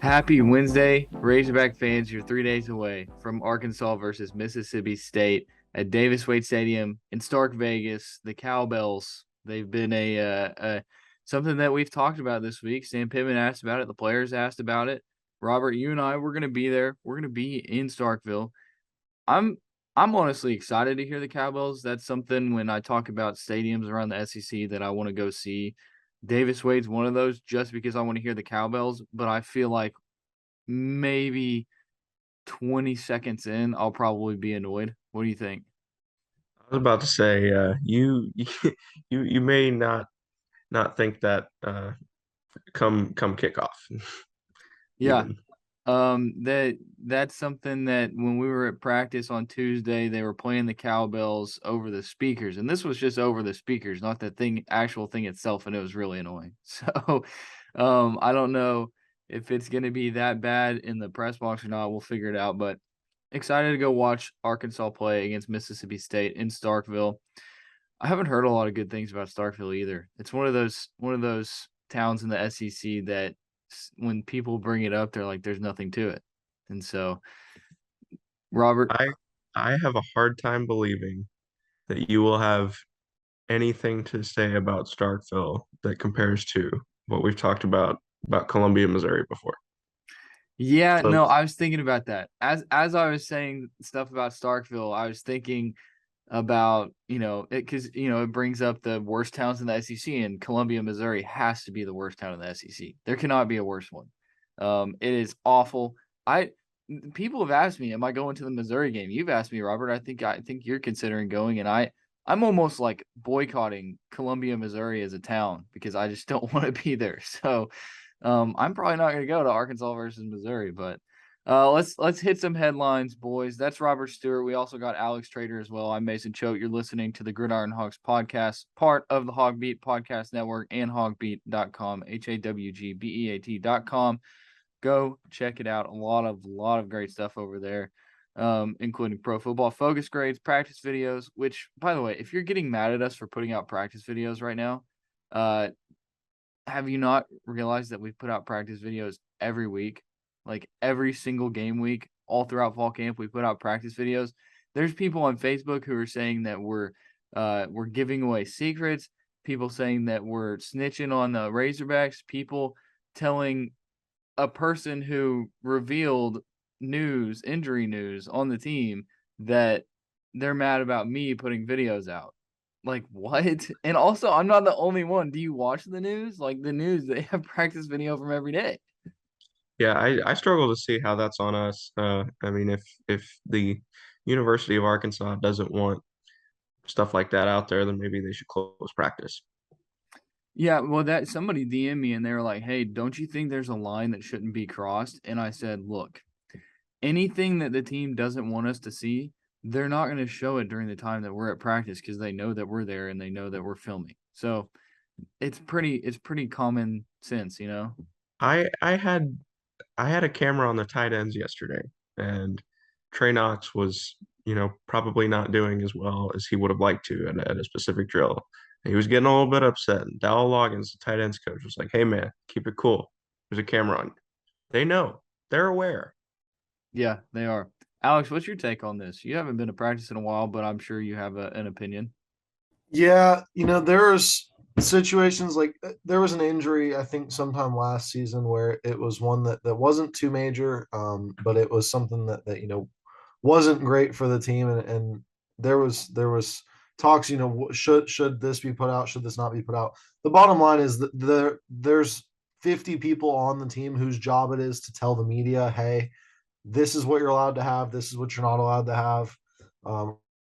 Happy Wednesday, Razorback fans. You're 3 days away from Arkansas versus Mississippi State at Davis Wade Stadium in Stark Vegas. The Cowbells, they've been something that we've talked about this week. Sam Pittman asked about it. The players asked about it. Robert, you and I, we're going to be there. We're going to be in Starkville. I'm honestly excited to hear the Cowbells. That's something when I talk about stadiums around the SEC that I want to go see. Davis Wade's one of those just because I want to hear the Cowbells, but I feel like maybe 20 seconds in, I'll probably be annoyed. What do you think? I was about to say, you may not think that come kickoff Yeah. even. That's something that when we were at practice on Tuesday, they were playing the Cowbells over the speakers, and this was just over the speakers, not the actual thing itself, and it was really annoying. So, I don't know if it's going to be that bad in the press box or not. We'll figure it out, but excited to go watch Arkansas play against Mississippi State in Starkville. I haven't heard a lot of good things about Starkville either. It's one of those towns in the SEC that when people bring it up, they're like, "There's nothing to it." And so, Robert, I I have a hard time believing that you will have anything to say about Starkville that compares to what we've talked about Columbia, Missouri before. yeah, So no, I was thinking about that as I was saying stuff about Starkville. I was thinking about it because it brings up the worst towns in the SEC, and Columbia, Missouri has to be the worst town in the SEC. There cannot be a worse one. It is awful. I People have asked me, am I going to the Missouri game? You've asked me, Robert. I think you're considering going, and I'm almost like boycotting Columbia, Missouri as a town because I just don't want to be there. So I'm probably not going to go to Arkansas versus Missouri, but let's hit some headlines, boys. That's Robert Stewart. We also got Alex Trader as well. I'm Mason Choate. You're listening to the Gridiron Hogs podcast, part of the HawgBeat podcast network and HawgBeat.com, HawgBeat.com. Go check it out. A lot of great stuff over there, including pro football focus grades, practice videos. Which, by the way, if you're getting mad at us for putting out practice videos right now, uh, have you not realized that we put out practice videos every week? Like every single game week, all throughout fall camp, we put out practice videos. There's people on Facebook who are saying that we're giving away secrets, people saying that we're snitching on the Razorbacks, people telling a person who revealed injury news on the team that they're mad about me putting videos out. Like, what? And also, I'm not the only one. Do you watch the news? Like, the news, they have practice video from every day. yeah, I struggle to see how that's on us. I mean, if the University of Arkansas doesn't want stuff like that out there, then maybe they should close practice. Yeah, well, that somebody DM'd me and they were like, hey, don't you think there's a line that shouldn't be crossed? And I said, look, anything that the team doesn't want us to see, they're not going to show it during the time that we're at practice because they know that we're there and they know that we're filming. So it's pretty common sense, you know? I I had I had a camera on the tight ends yesterday, and Trey Knox was, probably not doing as well as he would have liked to at a specific drill. And he was getting a little bit upset. And Dowell Loggins, the tight ends coach, was like, "Hey man, keep it cool. There's a camera on you." They know. They're aware. Yeah, they are. Alex, what's your take on this? You haven't been to practice in a while, but I'm sure you have an opinion. Yeah, there's situations like there was an injury I think sometime last season where it was one that wasn't too major, but it was something that wasn't great for the team, and there was talks, should this be put out, should this not be put out. The bottom line is that there's 50 people on the team whose job it is to tell the media, hey, this is what you're allowed to have, this is what you're not allowed to have.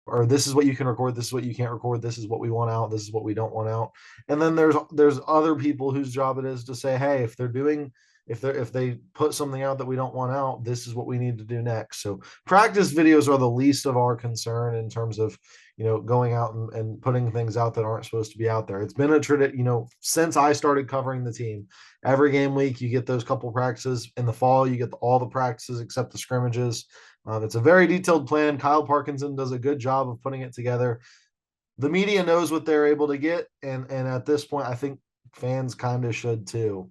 Or this is what you can record, this is what you can't record, this is what we want out, this is what we don't want out. And then there's other people whose job it is to say, hey, if they put something out that we don't want out, this is what we need to do next. So practice videos are the least of our concern in terms of going out and putting things out that aren't supposed to be out there. It's been a tradition, since I started covering the team. Every game week you get those couple practices. In the fall you get all the practices except the scrimmages. It's a very detailed plan. Kyle Parkinson does a good job of putting it together. The media knows what they're able to get, and at this point, I think fans kind of should too.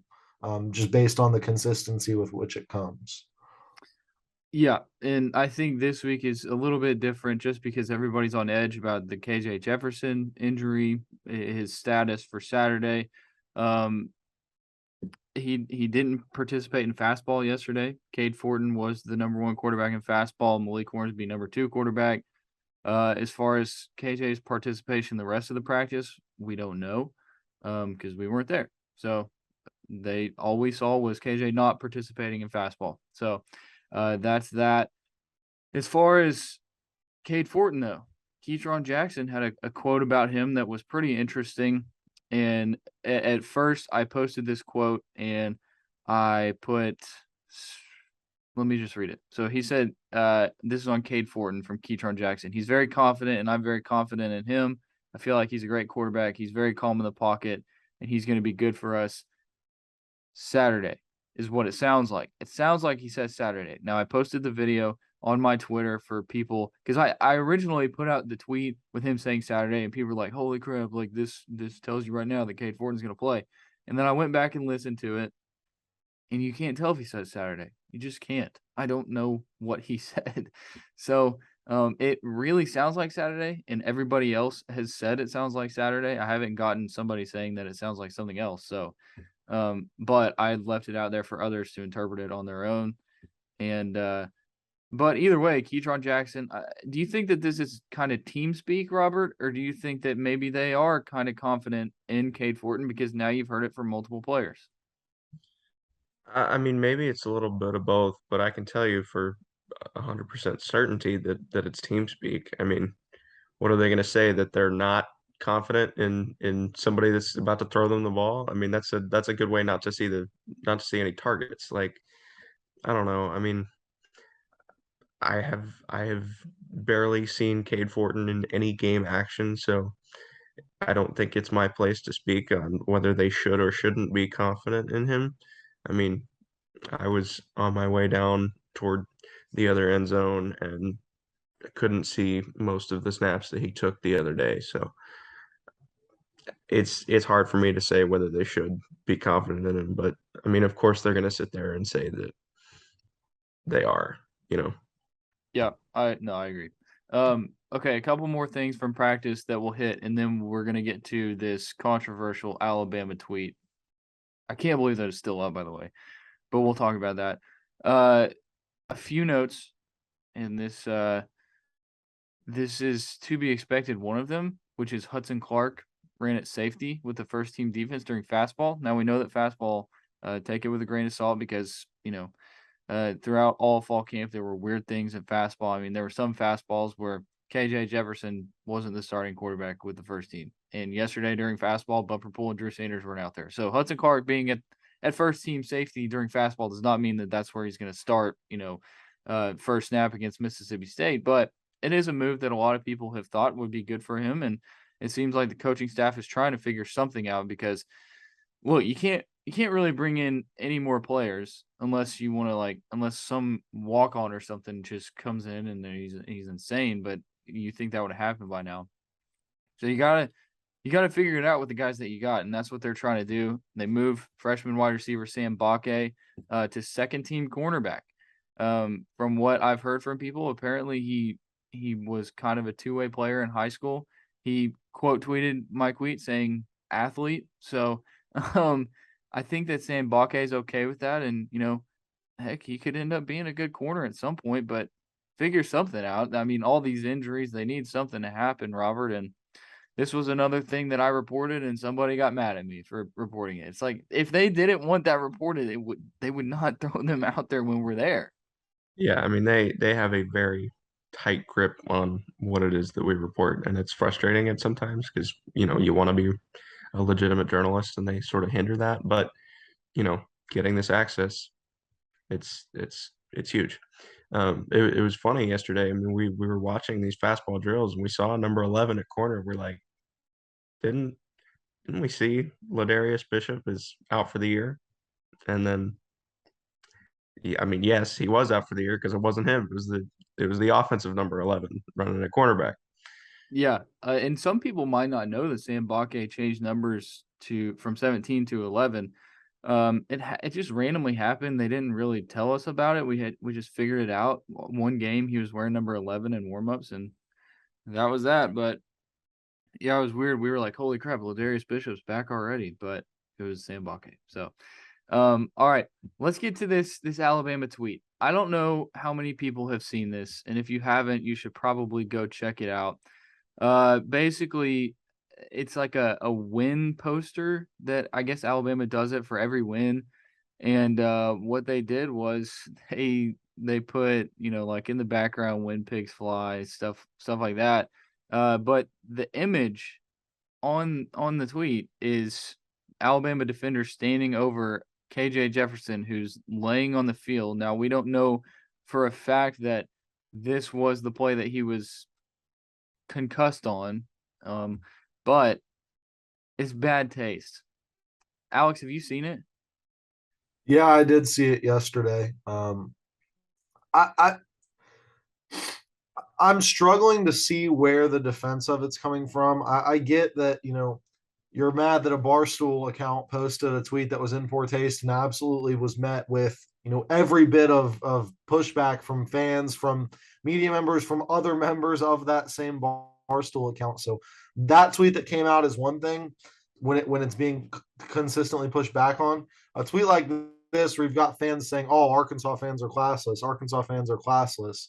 just based on the consistency with which it comes. Yeah, and I think this week is a little bit different just because everybody's on edge about the KJ Jefferson injury, his status for Saturday. Um, he didn't participate in fastball yesterday. Cade Fortin was the number 1 quarterback in fastball. Malik Hornsby number 2 quarterback. As far as KJ's participation the rest of the practice, we don't know because we weren't there. So all we saw was KJ not participating in fastball. So that's that. As far as Cade Fortin, though, Keytron Jackson had a quote about him that was pretty interesting. And at first, I posted this quote and I put, let me just read it. So he said, this is on Cade Fortin from Keytron Jackson. He's very confident, and I'm very confident in him. I feel like he's a great quarterback. He's very calm in the pocket, and he's going to be good for us Saturday, is what it sounds like. It sounds like he says Saturday. Now, I posted the video on my Twitter for people because I originally put out the tweet with him saying Saturday, and people were like, "Holy crap! Like this tells you right now that Cade Fortin's going to play." And then I went back and listened to it, and you can't tell if he says Saturday. You just can't. I don't know what he said. So it really sounds like Saturday, and everybody else has said it sounds like Saturday. I haven't gotten somebody saying that it sounds like something else. So but I left it out there for others to interpret it on their own. And but either way, Keytron Jackson, do you think that this is kind of team speak, Robert, or do you think that maybe they are kind of confident in Cade Fortin because now you've heard it from multiple players? I mean, maybe it's a little bit of both, but I can tell you for 100% certainty that it's team speak. I mean, what are they going to say, that they're not confident in somebody that's about to throw them the ball? I mean, that's a good way not to see any targets. Like, I don't know. I mean, I have barely seen Cade Fortin in any game action, so I don't think it's my place to speak on whether they should or shouldn't be confident in him. I mean, I was on my way down toward the other end zone and couldn't see most of the snaps that he took the other day. So it's hard for me to say whether they should be confident in him. But I mean, of course, they're going to sit there and say that they are, you know. Yeah, I agree. Okay, a couple more things from practice that will hit, and then we're gonna get to this controversial Alabama tweet. I can't believe that it's still up, by the way, but we'll talk about that. A few notes, and this is to be expected. One of them, which is Hudson Clark, ran at safety with the first team defense during fastball. Now we know that fastball, take it with a grain of salt because throughout all fall camp, there were weird things in fastball. I mean, there were some fastballs where KJ Jefferson wasn't the starting quarterback with the first team. And yesterday during fastball, Bumper Pool and Drew Sanders weren't out there. So Hudson Clark being at first team safety during fastball does not mean that that's where he's going to start, first snap against Mississippi State. But it is a move that a lot of people have thought would be good for him. And it seems like the coaching staff is trying to figure something out because, look, you can't really bring in any more players unless you want to unless some walk on or something just comes in and then he's insane. But you think that would have happened by now. So you gotta figure it out with the guys that you got, and that's what they're trying to do. They move freshman wide receiver Sam Bakke to second team cornerback. From what I've heard from people, apparently he was kind of a two-way player in high school. He quote tweeted my tweet saying athlete. So I think that Sam Bakke is okay with that, and heck, he could end up being a good corner at some point, but figure something out. I mean, all these injuries, they need something to happen, Robert, and this was another thing that I reported, and somebody got mad at me for reporting it. It's like if they didn't want that reported, they would not throw them out there when we're there. Yeah, I mean, they have a very tight grip on what it is that we report, and it's frustrating at sometimes because, you want to be a legitimate journalist and they sort of hinder that. But, getting this access, it's huge. It was funny yesterday. I mean, we were watching these fastball drills and we saw number 11 at corner. We're like, didn't we see Ladarius Bishop is out for the year? And then, yeah, I mean, yes, he was out for the year because it wasn't him. It was the offensive number 11 running at cornerback. Yeah, and some people might not know that Sam Bakke changed numbers from 17 to 11. It just randomly happened. They didn't really tell us about it. We just figured it out. One game he was wearing number 11 in warmups, and that was that. But yeah, it was weird. We were like, "Holy crap, Ladarius Bishop's back already!" But it was Sam Bakke. So, all right, let's get to this Alabama tweet. I don't know how many people have seen this, and if you haven't, you should probably go check it out. Basically, it's like a win poster that I guess Alabama does it for every win. And what they did was they put, like in the background when pigs fly, stuff like that. But the image on the tweet is Alabama defender standing over KJ Jefferson, who's laying on the field. Now we don't know for a fact that this was the play that he was concussed on, but it's bad taste. Alex, have you seen it? Yeah, I did see it yesterday. I I'm struggling to see where the defense of it's coming from. I get that, you're mad that a Barstool account posted a tweet that was in poor taste and absolutely was met with, every bit of pushback from fans, from media members, from other members of that same Barstool account. So that tweet that came out is one thing when it's being consistently pushed back on. A tweet like this, where you've got fans saying, "Oh, Arkansas fans are classless. Arkansas fans are classless."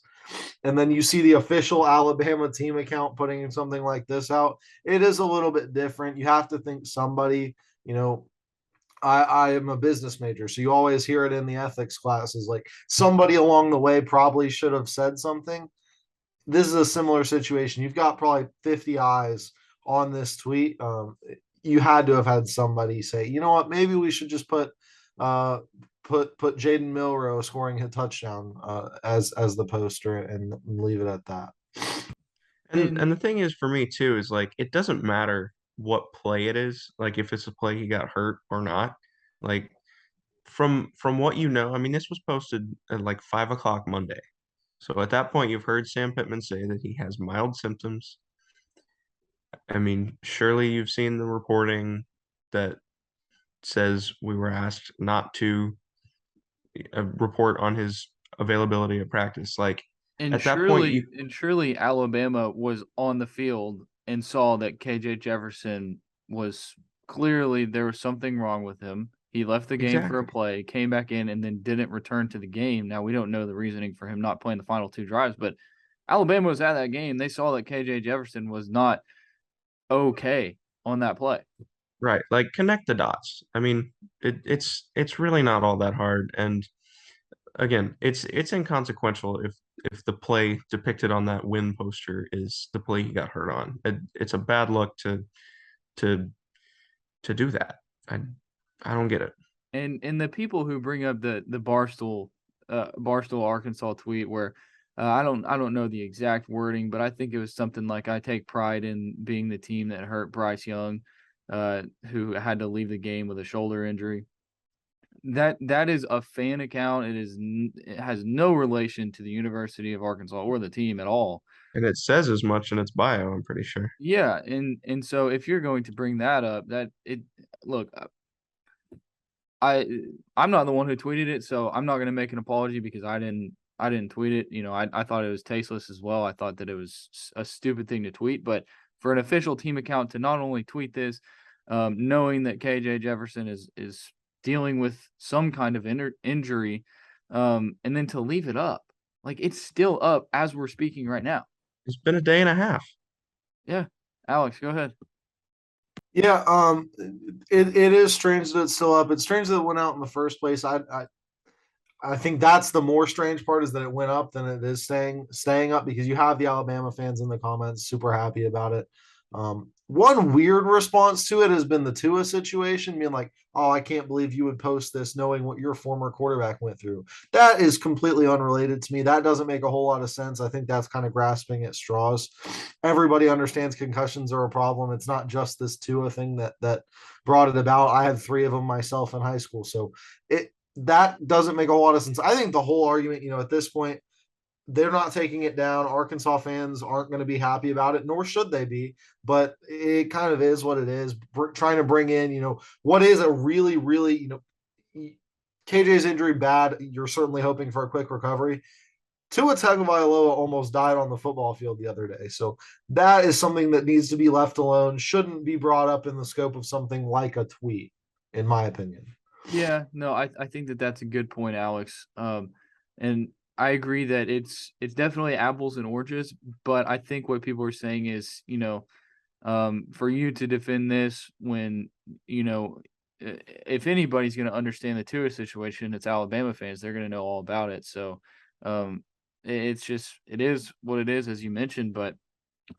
And then you see the official Alabama team account putting something like this out. It is a little bit different. You have to think somebody, I am a business major, so you always hear it in the ethics classes. Like somebody along the way probably should have said something. This is a similar situation. You've got probably 50 eyes on this tweet. You had to have had somebody say, you know what, maybe we should just put Jaden Milroe scoring a touchdown as the poster and leave it at that. And the thing is for me too is like it doesn't matter what play it is, like if it's a play he got hurt or not. Like from what I mean, this was posted at like 5 o'clock Monday. So at that point, you've heard Sam Pittman say that he has mild symptoms. I mean, surely you've seen the reporting that says we were asked not to report on his availability at practice. Like And at that point, surely Alabama was on the field and saw that KJ Jefferson was clearly there was something wrong with him. He left the game for a exactly. play, came back in, and then didn't return to the game. Now we don't know the reasoning for him not playing the final two drives, but Alabama was at that game. They saw that KJ Jefferson was not okay on that play. Right, like connect the dots. I mean, it's really not all that hard. And again, it's inconsequential if the play depicted on that win poster is the play he got hurt on. It's a bad look to do that. I don't get it. And the people who bring up the Barstool Arkansas tweet where I don't know the exact wording, but I think it was something like I take pride in being the team that hurt Bryce Young, who had to leave the game with a shoulder injury. That is a fan account. It has no relation to the University of Arkansas or the team at all. And it says as much in its bio, I'm pretty sure. Yeah, and so if you're going to bring that up, look, I'm not the one who tweeted it, so I'm not going to make an apology because I didn't tweet it. I thought it was tasteless as well. I thought that it was a stupid thing to tweet, but for an official team account to not only tweet this, knowing that KJ Jefferson is dealing with some kind of injury, and then to leave it up, like it's still up as we're speaking right now. It's been a day and a half. Yeah, Alex, go ahead. Yeah, it is strange that it's still up. It's strange that it went out in the first place. I think that's the more strange part is that it went up than it is staying up because you have the Alabama fans in the comments super happy about it. One weird response to it has been the Tua situation, being like, "Oh, I can't believe you would post this knowing what your former quarterback went through." That is completely unrelated to me. That doesn't make a whole lot of sense. I think that's kind of grasping at straws. Everybody understands concussions are a problem. It's not just this Tua thing that brought it about. I had 3 of them myself in high school, so that doesn't make a whole lot of sense. I think the whole argument, at this point, they're not taking it down. Arkansas fans aren't going to be happy about it, nor should they be. But it kind of is what it is. Trying to bring in, what is a really, really, KJ's injury bad. You're certainly hoping for a quick recovery. Tua Tagovailoa almost died on the football field the other day. So that is something that needs to be left alone. Shouldn't be brought up in the scope of something like a tweet, in my opinion. Yeah, no, I think that that's a good point, Alex. And I agree that it's definitely apples and oranges, but I think what people are saying is, for you to defend this when, if anybody's going to understand the Tua situation, it's Alabama fans. They're going to know all about it. So, it's just, it is what it is, as you mentioned, but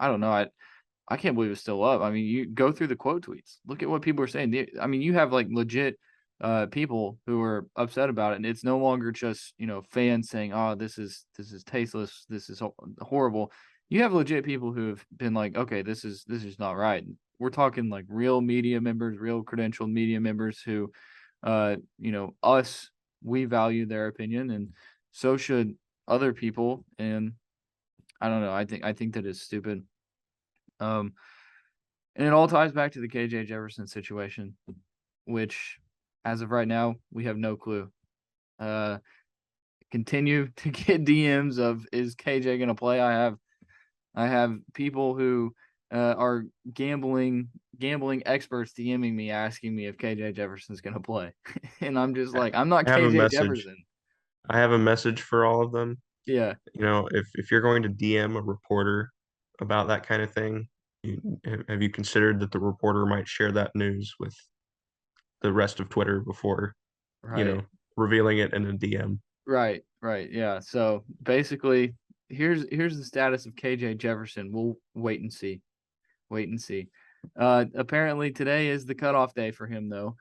I don't know. I can't believe it's still up. I mean, you go through the quote tweets. Look at what people are saying. I mean, you have like legit people who are upset about it, and it's no longer just fans saying, "Oh, this is tasteless. This is horrible." You have legit people who have been like, "Okay, this is not right." We're talking like real media members, real credentialed media members who, us, we value their opinion, and so should other people. And I don't know. I think that is stupid. And it all ties back to the KJ Jefferson situation, which, as of right now, we have no clue. Continue to get DMs of, is KJ going to play? I have people who are gambling experts DMing me asking me if KJ Jefferson's going to play, and I'm just like, I'm not I have a KJ message. Jefferson. I have a message for all of them. Yeah. If you're going to DM a reporter about that kind of thing, have you considered that the reporter might share that news with the rest of Twitter before, Right. revealing it in a DM? Right. Yeah. So basically, here's the status of KJ Jefferson. We'll wait and see. Apparently today is the cutoff day for him, though.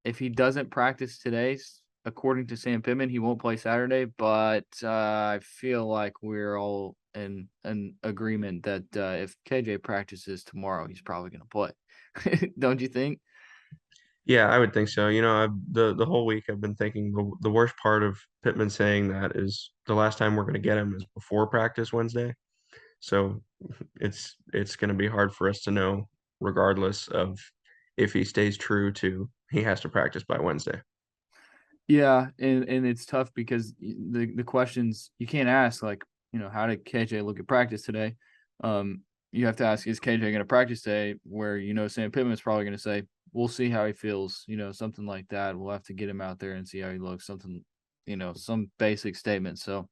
If he doesn't practice today, according to Sam Pittman, he won't play Saturday. But I feel like we're all in an agreement that if KJ practices tomorrow, he's probably going to play. Don't you think? Yeah, I would think so. The whole week I've been thinking the worst part of Pittman saying that is the last time we're going to get him is before practice Wednesday. So it's going to be hard for us to know, regardless of if he stays true to he has to practice by Wednesday. Yeah, and it's tough because the questions you can't ask, like, how did KJ look at practice today? You have to ask, is KJ going to practice today? Where Sam Pittman's probably going to say, we'll see how he feels, something like that. We'll have to get him out there and see how he looks, something, some basic statement. So,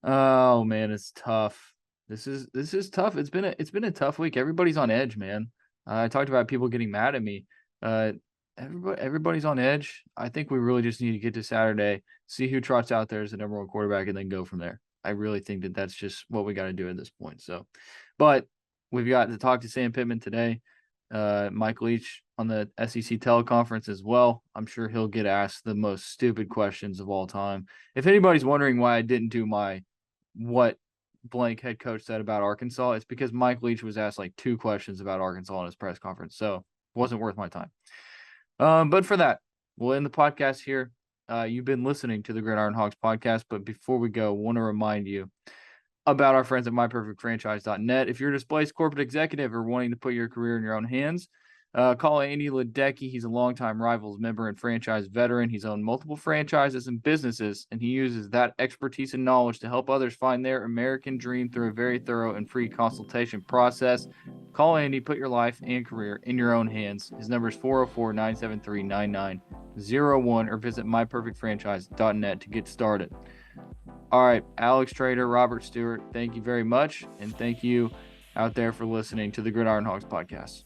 oh man, it's tough. This is tough. It's been a tough week. Everybody's on edge, man. I talked about people getting mad at me. Everybody's on edge. I think we really just need to get to Saturday, see who trots out there as the number one quarterback, and then go from there. I really think that that's just what we got to do at this point. So, but we've got to talk to Sam Pittman today. Mike Leach on the SEC teleconference as well. I'm sure he'll get asked the most stupid questions of all time. If anybody's wondering why I didn't do my what blank head coach said about Arkansas, it's because Mike Leach was asked like 2 questions about Arkansas in his press conference. So it wasn't worth my time. But for that, we'll end the podcast here. You've been listening to the Gridiron Hogs podcast, but before we go, I want to remind you about our friends at myperfectfranchise.net. If you're a displaced corporate executive or wanting to put your career in your own hands, call Andy Luedecke. He's a longtime Rivals member and franchise veteran. He's owned multiple franchises and businesses, and he uses that expertise and knowledge to help others find their American dream through a very thorough and free consultation process. Call Andy, put your life and career in your own hands. His number is 404-973-9901 or visit myperfectfranchise.net to get started. All right, Alex Trader, Robert Stewart, thank you very much, and thank you out there for listening to the Gridiron Hogs podcast.